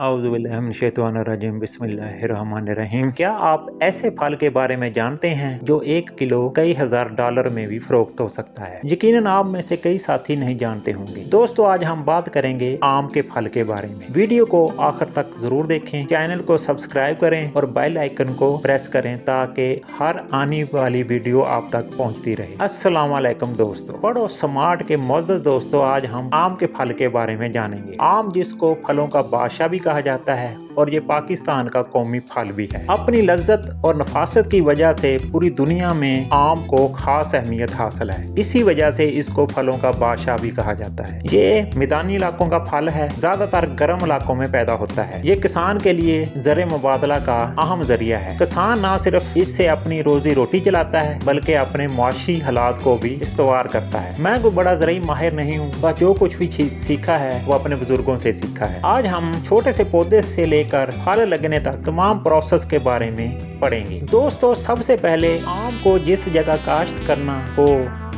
औज़ुबिल्लाहिमिनश्शैतानिर्रजीम बिस्मिल्लाहिर्रहमानिर्रहीम। क्या आप ऐसे फल के बारे में जानते हैं जो 1 किलो कई हजार डॉलर में भी फरोख्त हो सकता है? यकीनन आप में से कई साथी नहीं जानते होंगे। दोस्तों, आज हम बात करेंगे आम के फल के बारे में। वीडियो को आखिर तक जरूर देखें, चैनल को सब्सक्राइब करें और बेल आइकन को प्रेस करें ताकि हर आने वाली वीडियो आप तक पहुंचती रहे। अस्सलाम वालेकुम दोस्तों, पढ़ो स्मार्ट के मोअज़्ज़ज़ दोस्तों, आज हम आम के फल के बारे में जानेंगे। आम, जिसको फलों का बादशाह भी कहा जाता है और ये पाकिस्तान का कौमी फल भी है। अपनी लज्जत और नफासत की वजह से पूरी दुनिया में आम को खास अहमियत हासिल है। इसी वजह से इसको फलों का बादशाह भी कहा जाता है। ये मैदानी इलाकों का फल है, ज्यादातर गर्म इलाकों में पैदा होता है। ये किसान के लिए ज़र मुबादला का अहम जरिया है। किसान न सिर्फ इससे अपनी रोजी रोटी चलाता है बल्कि अपने मुआशी हालात को भी इस्तवार करता है। मैं कोई बड़ा ज़रूरी माहिर नहीं हूँ, बस जो कुछ भी सीखा है वो अपने बुजुर्गों से सीखा है। आज हम छोटे से पौधे से लेकर फल लगने तक तमाम प्रोसेस के बारे में पढ़ेंगे। दोस्तों, सबसे पहले आम को जिस जगह काश्त करना हो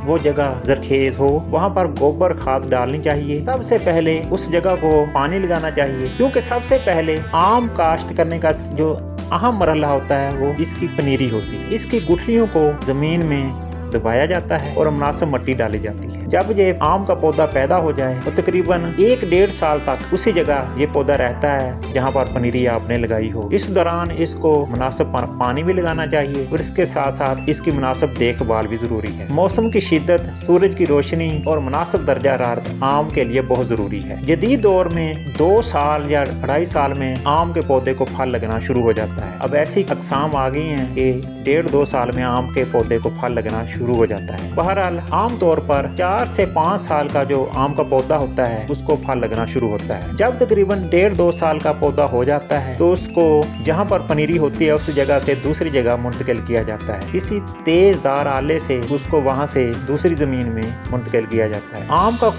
वो जगह जरखेज हो, वहाँ पर गोबर खाद डालनी चाहिए। सबसे पहले उस जगह को पानी लगाना चाहिए, क्योंकि सबसे पहले आम काश्त करने का जो अहम मरहला होता है वो इसकी पनीरी होती है। इसकी गुठलियों को जमीन में दबाया जाता है और मुनासिब मिट्टी डाली जाती है। जब ये आम का पौधा पैदा हो जाए तो तकरीबन 1-1.5 साल तक उसी जगह ये पौधा रहता है जहाँ पर पनीरी आपने लगाई हो। इस दौरान इसको मुनासिब पानी भी लगाना चाहिए और इसके साथ साथ इसकी मुनासिब देखभाल भी जरूरी है। मौसम की शिद्दत, सूरज की रोशनी और मुनासिब दर्जा हरारत आम के लिए बहुत जरूरी है। जदीद दौर में 2 साल या 2.5 साल में आम के पौधे को फल लगना शुरू हो जाता है। अब ऐसी अक़साम आ गई हैं कि 1.5-2 साल में आम के पौधे को फल लगना शुरू हो जाता है। बहरहाल आम तौर पर 4 से 5 साल का जो आम का पौधा होता है उसको फल लगना शुरू होता है। जब तकरीबन 1.5-2 साल का पौधा हो जाता है तो उसको जहाँ पर पनीरी होती है उस जगह से दूसरी जगह मुंतकिल किया जाता है। किसी तेजदार आले से उसको वहाँ से दूसरी जमीन में मुंतकिल किया जाता है। आम का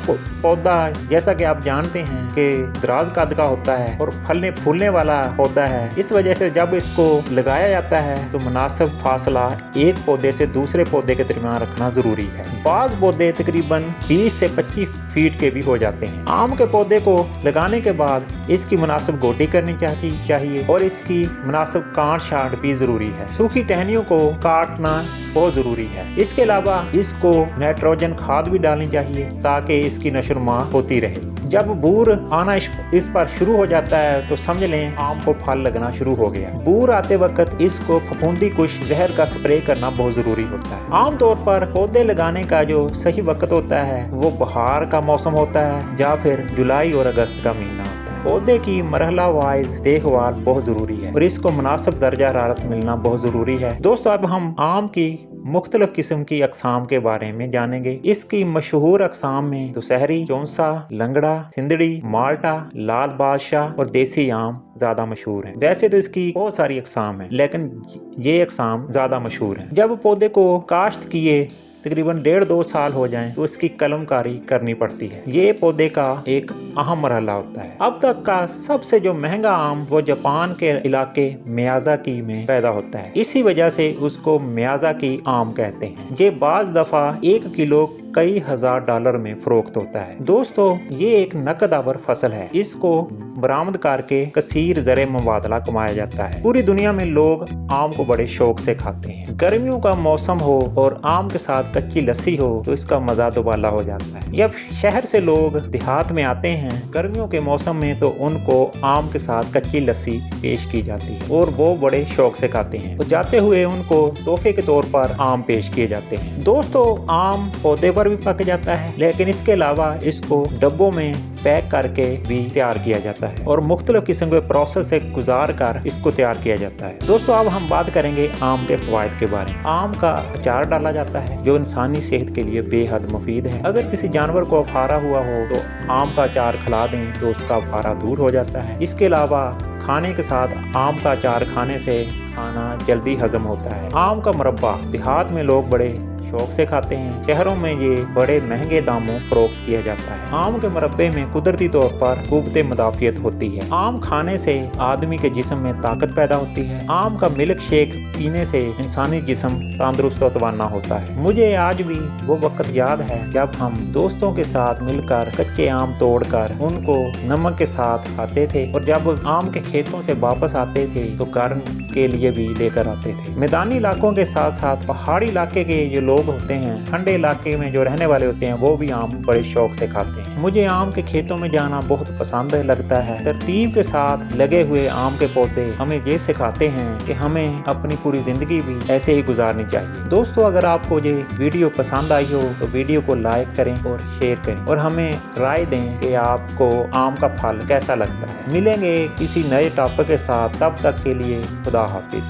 पौधा, जैसा कि आप जानते हैं, कि दराज कद का होता है और फलने फूलने वाला पौधा है। इस वजह से जब इसको लगाया जाता है तो मुनासिब फासला एक पौधे से दूसरे पौधे के दरमियान रखना जरूरी है। बाज़ पौधे तकरीबन 20 से 25 फीट के भी हो जाते हैं। आम के पौधे को लगाने के बाद इसकी मुनासिब गोटी करनी चाहिए और इसकी मुनासिब काट छांट भी जरूरी है। सूखी टहनियों को काटना बहुत जरूरी है। इसके अलावा इसको नाइट्रोजन खाद भी डालनी चाहिए ताकि इसकी नशोनुमा होती रहे। जब बूर आना इस पर शुरू हो जाता है तो समझ लें आम को फल लगना शुरू हो गया। बूर आते वक्त इसको फफूंदी कुश जहर का स्प्रे करना बहुत जरूरी होता है। आम तौर पर पौधे लगाने का जो सही वक्त होता है वो बहार का मौसम होता है या फिर जुलाई और अगस्त का महीना होता है। पौधे की मरहला वाइज देखभाल बहुत जरूरी है और इसको मुनासिब दर्जा हरारत मिलना बहुत जरूरी है। दोस्तों, अब हम आम की मुख्तलिफ किस्म की अक़साम के बारे में जानेंगे। इसकी मशहूर अक़साम में दुशहरी, चौंसा, लंगड़ा, सिंदड़ी, माल्टा, लाल बादशाह और देसी आम ज्यादा मशहूर हैं। वैसे तो इसकी बहुत सारी अक़साम हैं, लेकिन ये अक़साम ज्यादा मशहूर हैं। जब पौधे को काश्त किए तकरीबन 1.5-2 साल हो जाएं तो इसकी कलमकारी करनी पड़ती है। ये पौधे का एक अहम मरहला होता है। अब तक का सबसे जो महंगा आम वो जापान के इलाके मियाज़ाकी में पैदा होता है। इसी वजह से उसको मियाज़ाकी आम कहते हैं। ये बाज़ दफा 1 किलो कई हजार डॉलर में फरोख्त होता है। दोस्तों, ये एक नकद आवर फसल है। इसको बरामद करके कसीर ज़र मुबादला कमाया जाता है। पूरी दुनिया में लोग आम को बड़े शौक से खाते हैं। गर्मियों का मौसम हो और आम के साथ कच्ची लस्सी हो तो इसका मजा दुबाला हो जाता है। जब शहर से लोग देहात में आते हैं गर्मियों के मौसम में तो उनको आम के साथ कच्ची लस्सी पेश की जाती है और वो बड़े शौक से खाते हैं। तो जाते हुए उनको तोहफे के तौर पर आम पेश किए जाते हैं। दोस्तों, आम पौधे पर भी पक जाता है, लेकिन इसके अलावा इसको डब्बों में पैक करके भी तैयार किया जाता है और मुख्तलिफ किस्म के प्रोसेस से गुजार कर इसको तैयार किया जाता है। दोस्तों, अब हम बात करेंगे आम के फवायद के बारे में। आम का अचार डाला जाता है जो इंसानी सेहत के लिए बेहद मुफीद है। अगर किसी जानवर को अफारा हुआ हो तो आम का अचार खिला दें तो उसका अफारा दूर हो जाता है। इसके अलावा खाने के साथ आम का अचार खाने से खाना जल्दी हजम होता है। आम का मुरब्बा देहात में लोग बड़े शौक से खाते हैं। शहरों में ये बड़े महंगे दामों फरोख्त किया जाता है। आम के मुरब्बे में कुदरती तौर पर कुव्वते मुदाफियत होती है। आम खाने से आदमी के जिस्म में ताकत पैदा होती है। आम का मिल्क शेक पीने से इंसानी जिस्म तंदुरुस्त और तवाना होता है। मुझे आज भी वो वक्त याद है जब हम दोस्तों के साथ मिलकर कच्चे आम तोड़कर उनको नमक के साथ खाते थे, और जब आम के खेतों से वापस आते थे तो घर के लिए भी लेकर आते थे। मैदानी इलाकों के साथ साथ पहाड़ी इलाके के जो लोग होते हैं, ठंडे इलाके में जो रहने वाले होते हैं, वो भी आम बड़े शौक से खाते हैं। मुझे आम के खेतों में जाना बहुत पसंद लगता है। तरतीब के साथ लगे हुए आम के पौधे हमें ये सिखाते हैं कि हमें अपनी पूरी जिंदगी भी ऐसे ही गुजारनी चाहिए। दोस्तों, अगर आपको ये वीडियो पसंद आई हो तो वीडियो को लाइक करें और शेयर करें, और हमें राय दें कि आपको आम का फल कैसा लगता है। मिलेंगे किसी नए टॉपिक के साथ, तब तक के लिए खुदा हाफिज।